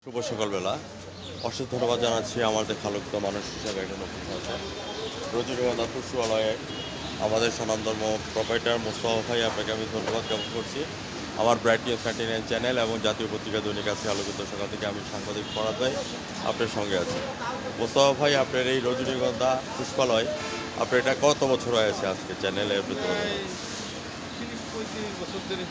শুভ সকালবেলা। অশেষ ধন্যবাদ জানাচ্ছি আমাদের খালুক্ত মানুষ হিসাবে একজন অতিথি আছে রজনীগন্ধা পুষ্পালয়ে আমাদের স্বনামধর্ম প্রোপাইটার মোস্তফা ভাই, আপনাকে আমি ধন্যবাদ জ্ঞাপন করছি। আমার ব্রাইট নিউজ 99 চ্যানেল এবং জাতীয় পত্রিকা দৈনিক আছে আলোকিত সকাল থেকে আমি সাংবাদিক পরাজয় আপনার সঙ্গে আছি। মোস্তফা ভাই, আপনার এই রজনীগন্ধা পুষ্পালয় আপনার এটা কত বছর হয়েছে আজকে চ্যানেলের প্রতিবেদন? ৩০-৩৫ বছর ধরে।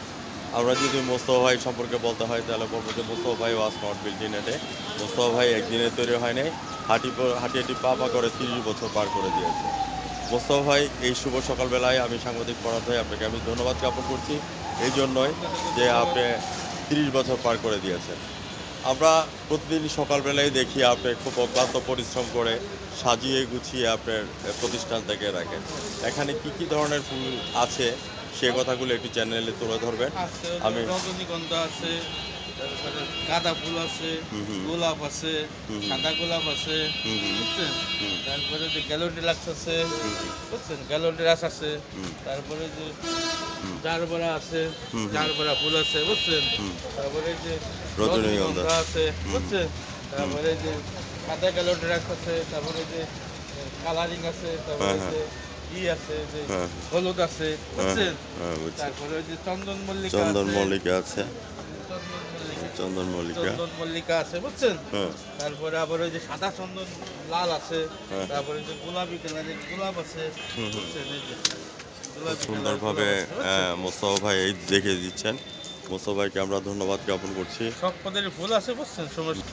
আমরা যদি মোস্তফা ভাই সম্পর্কে বলতে হয় তাহলে বলবো যে মোস্তফা ভাই was not built in a day. Mostafa ভাই একদিনে তৈরি হয় নাই, হাঁটি হাঁটি পা পা করে 30 বছর পার করে দিয়েছে। মোস্তফা ভাই, এই শুভ সকালবেলায় আমি সাংবাদিক পড়াতে হয় আপনাকে আমি ধন্যবাদ জ্ঞাপন করছি এই জন্যই যে আপনি 30 বছর পার করে দিয়েছেন। আমরা প্রতিদিন সকালবেলায় দেখি আপনি খুব অক্লান্ত পরিশ্রম করে সাজিয়ে গুছিয়ে আপনার প্রতিষ্ঠানটাকে রাখেন। এখানে কি কি ধরনের ফুল আছে সে কথাগুলো একটু চ্যানেলে তুলে ধরবেন। আছে হলো আমি রজনীগন্ধা আছে, তারপরে গাঁদা ফুল আছে, হুম হুম গোলাপ আছে, হুম হুম সাদা গোলাপ আছে, হুম হুম বুঝছেন? হুম তারপরে যে গ্যালোডিলাক্স আছে, হুম বুঝছেন? গ্যালোডিরাস আছে, হুম তারপরে যে হুম জারবেরা আছে, হুম হুম জারবেরা ফুল আছে, বুঝছেন? হুম তারপরে যে রজনীগন্ধা। রজনীগন্ধা আছে, হুম বুঝছেন? হুম তারপরে যে সাদা গ্যালোডিরাক্স আছে, তারপরে যে কালারিং আছে, হ্যাঁ তারপরে হ্যাঁ যে আছে যে হ্যাঁ হলুদ আছে, হ্যাঁ বুঝছেন? হ্যাঁ বুঝছি। তারপরে ওই যে চন্দন মল্লিকা চন্দন আছে, মল্লিকা আছে। চন্দন মল্লিকা চন্দন মল্লিকা। চন্দন মল্লিকা আছে, বুঝছেন? হ্যাঁ তারপরে আবার ওই যে সাদা চন্দন লাল আছে, হ্যাঁ তারপরে যে গোলাপি কালারের গোলাপ আছে, হুম হুম বুঝছেন? এই যে খুব গোলাপি কালারের সুন্দরভাবে গোলাপ আছে, বুঝছেন? মোস্তফা ভাই এই দেখিয়ে দিচ্ছেন। মোস্তফা ভাইকে আমরা ধন্যবাদ জ্ঞাপন করছি। সব পদের ফুল আছে, বুঝছেন? সমস্যা